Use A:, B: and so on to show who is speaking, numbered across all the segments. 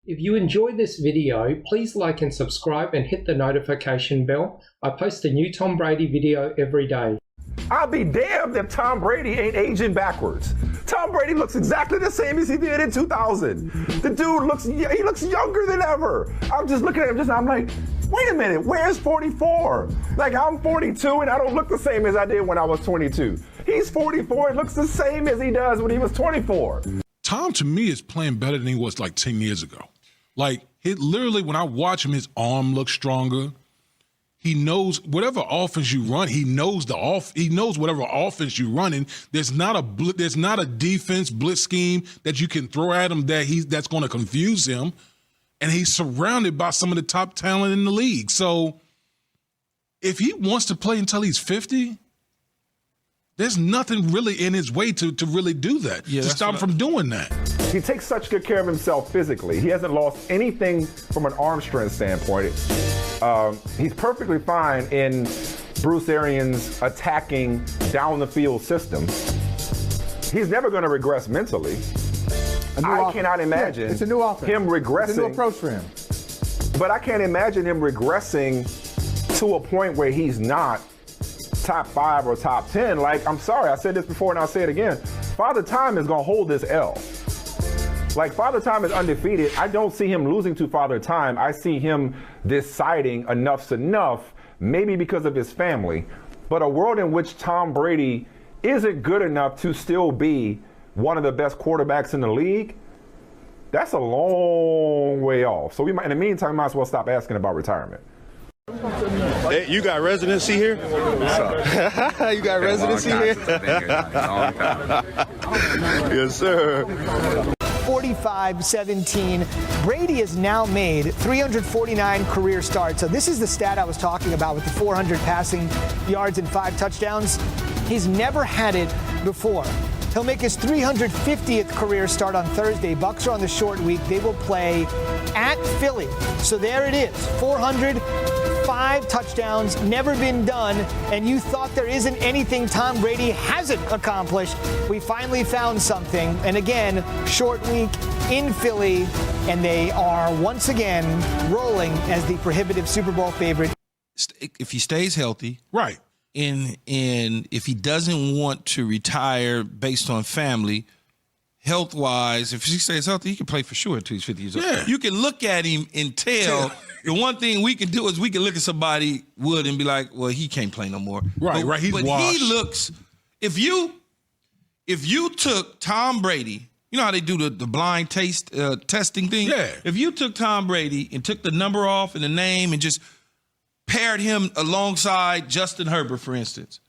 A: If you enjoyed this video, please like and subscribe and hit the notification bell. I post a new Tom Brady video every day.
B: I'll be damned if Tom Brady ain't aging backwards. Tom Brady looks exactly the same as he did in 2000. The dude looks younger than ever. I'm just looking at him I'm like, wait a minute, where's 44? Like, I'm 42 and I don't look the same as I did when I was 22. He's 44 and looks the same as he does when he was 24.
C: Tom, to me, is playing better than he was like 10 years ago. Like, literally, when I watch him, his arm looks stronger. He knows whatever offense you run. He knows he knows whatever offense you're running. There's not a defense blitz scheme that you can throw at him that's going to confuse him. And he's surrounded by some of the top talent in the league. So if he wants to play until he's 50, there's nothing really in his way to really do that, to stop him from doing that.
B: He takes such good care of himself physically. He hasn't lost anything from an arm strength standpoint. He's perfectly fine in Bruce Arians' attacking down the field system. He's never going to regress mentally. I cannot imagine
D: it's a new offense.
B: Him regressing.
D: It's a new approach for him.
B: But I can't imagine him regressing to a point where he's not top 5 or top 10. Like, I'm sorry, I said this before and I'll say it again. Father Time is going to hold this L. Like, Father Time is undefeated. I don't see him losing to Father Time. I see him deciding enough's enough, maybe because of his family. But a world in which Tom Brady isn't good enough to still be one of the best quarterbacks in the league, that's a long way off. So in the meantime, we might as well stop asking about retirement.
E: Hey, you got residency here? You got residency here? Yes, sir.
F: 45-17. Brady has now made 349 career starts. So this is the stat I was talking about with the 400 passing yards and 5 touchdowns. He's never had it before. He'll make his 350th career start on Thursday. Bucs are on the short week. They will play at Philly. So there it is, 405 touchdowns, never been done. And you thought there isn't anything Tom Brady hasn't accomplished. We finally found something. And again, short week in Philly. And they are once again rolling as the prohibitive Super Bowl favorite.
G: If he stays healthy.
C: Right.
G: And if he doesn't want to retire based on family, health-wise, if he stays healthy, he can play for sure until he's 50 years old.
C: Yeah.
G: You can look at him and tell. The one thing we can do is we can look at somebody and be like, well, he can't play no more.
C: Right, right. He's washed.
G: He looks. If you took Tom Brady, you know how they do the blind testing thing?
C: Yeah.
G: If you took Tom Brady and took the number off and the name and just paired him alongside Justin Herbert, for instance,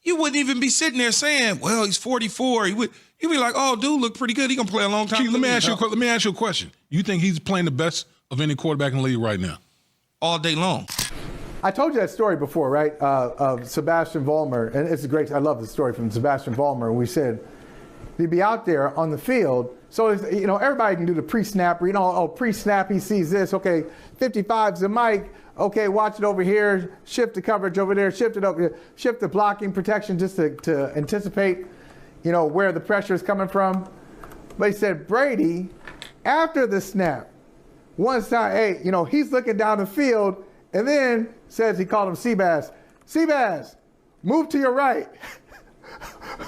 G: you wouldn't even be sitting there saying, well, he's 44. You'd be like, oh, dude, look pretty good. He going to play a long time.
C: Let me ask you a question. You think he's playing the best of any quarterback in the league right now?
G: All day long.
D: I told you that story before, right? Of Sebastian Vollmer, and it's great. I love the story from Sebastian Vollmer. We said he'd be out there on the field. So, everybody can do the pre-snap. Pre-snap, he sees this. Okay, 55's the mic. Okay, watch it over here. Shift the coverage over there. Shift it over here. Shift the blocking protection just to anticipate, where the pressure is coming from. But he said Brady, after the snap, one time, he's looking down the field and then says, he called him Seabass. Seabass, move to your right.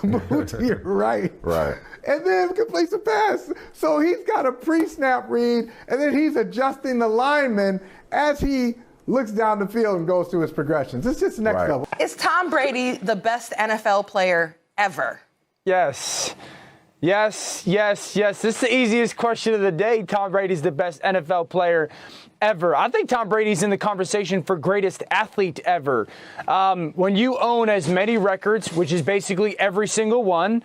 D: Move to your right.
B: Right.
D: And then completes a pass. So he's got a pre-snap read, and then he's adjusting the lineman as he looks down the field and goes through his progressions. It's just the next level.
H: Is Tom Brady the best NFL player ever?
I: Yes. Yes. This is the easiest question of the day. Tom Brady's the best NFL player ever. I think Tom Brady's in the conversation for greatest athlete ever. When you own as many records, which is basically every single one,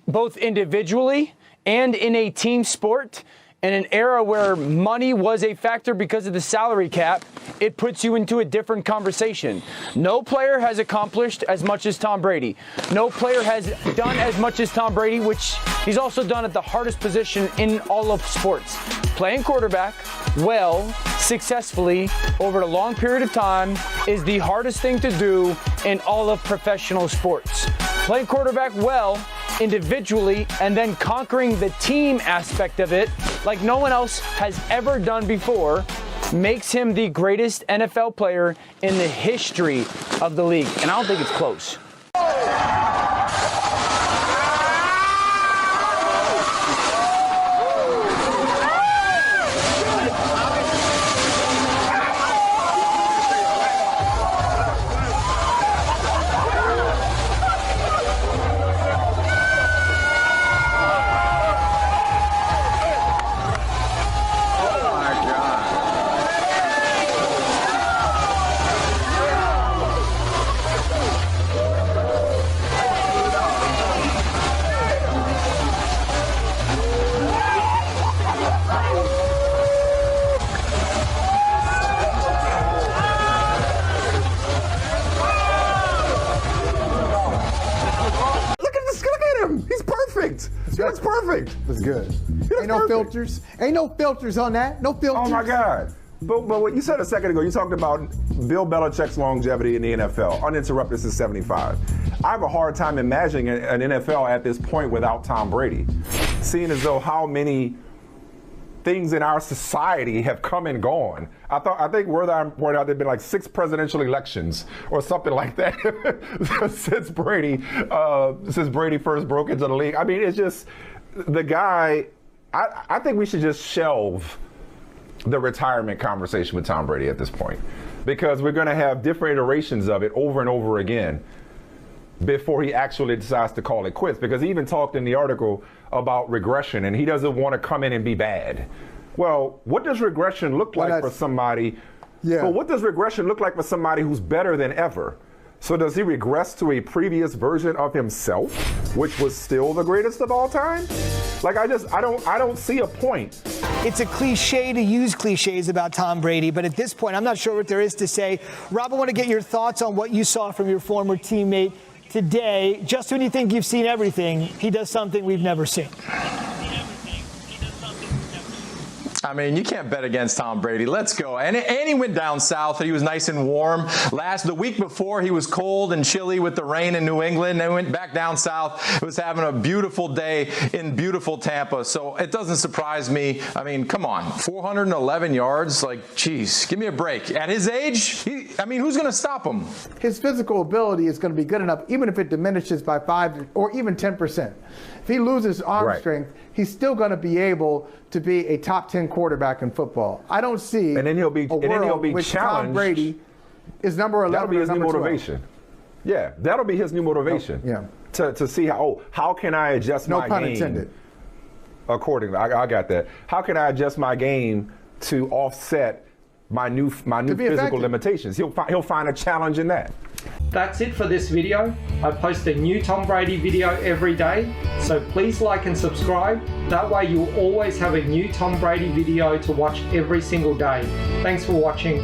I: both individually and in a team sport, in an era where money was a factor because of the salary cap, it puts you into a different conversation. No player has accomplished as much as Tom Brady. No player has done as much as Tom Brady, which he's also done at the hardest position in all of sports. Playing quarterback well, successfully, over a long period of time is the hardest thing to do in all of professional sports. Playing quarterback well, individually, and then conquering the team aspect of it like no one else has ever done before, makes him the greatest NFL player in the history of the league. And I don't think it's close.
B: That's perfect.
D: That's good. Ain't no filters. Ain't no filters on that. No filters.
B: Oh my God. But what you said a second ago, you talked about Bill Belichick's longevity in the NFL, uninterrupted since '75. I have a hard time imagining an NFL at this point without Tom Brady, seeing as though how many things in our society have come and gone. I think where I'm pointing out, there've been like 6 presidential elections or something like that since Brady first broke into the league. I mean, it's just the guy. I think we should just shelve the retirement conversation with Tom Brady at this point, because we're going to have different iterations of it over and over again before he actually decides to call it quits. Because he even talked in the article about regression, and he doesn't want to come in and be bad. Well, what does regression look like for somebody? Yeah. But what does regression look like for somebody who's better than ever? So does he regress to a previous version of himself, which was still the greatest of all time? Like, I don't see a point.
F: It's a cliche to use cliches about Tom Brady, but at this point, I'm not sure what there is to say. Rob, I want to get your thoughts on what you saw from your former teammate today. Just when you think you've seen everything, he does something we've never seen.
J: I mean, you can't bet against Tom Brady. Let's go. And he went down south. He was nice and warm. The week before, he was cold and chilly with the rain in New England. Then went back down south. It was having a beautiful day in beautiful Tampa. So it doesn't surprise me. I mean, come on. 411 yards. Like, geez, give me a break. At his age, who's going to stop him?
D: His physical ability is going to be good enough, even if it diminishes by 5 or even 10%. If he loses arm strength, he's still going to be able to be a top 10 quarterback in football. I don't see
B: and then he'll be
D: which
B: challenged.
D: Tom Brady is number 11.
B: That'll be his new
D: 12.
B: motivation. Yeah, that'll be his new motivation. To see how can I adjust my game.
D: No pun intended.
B: Accordingly, I got that. How can I adjust my game to offset my new physical limitations? He'll find a challenge in that.
A: That's it for this video. I post a new Tom Brady video every day, so please like and subscribe. That way you'll always have a new Tom Brady video to watch every single day. Thanks for watching.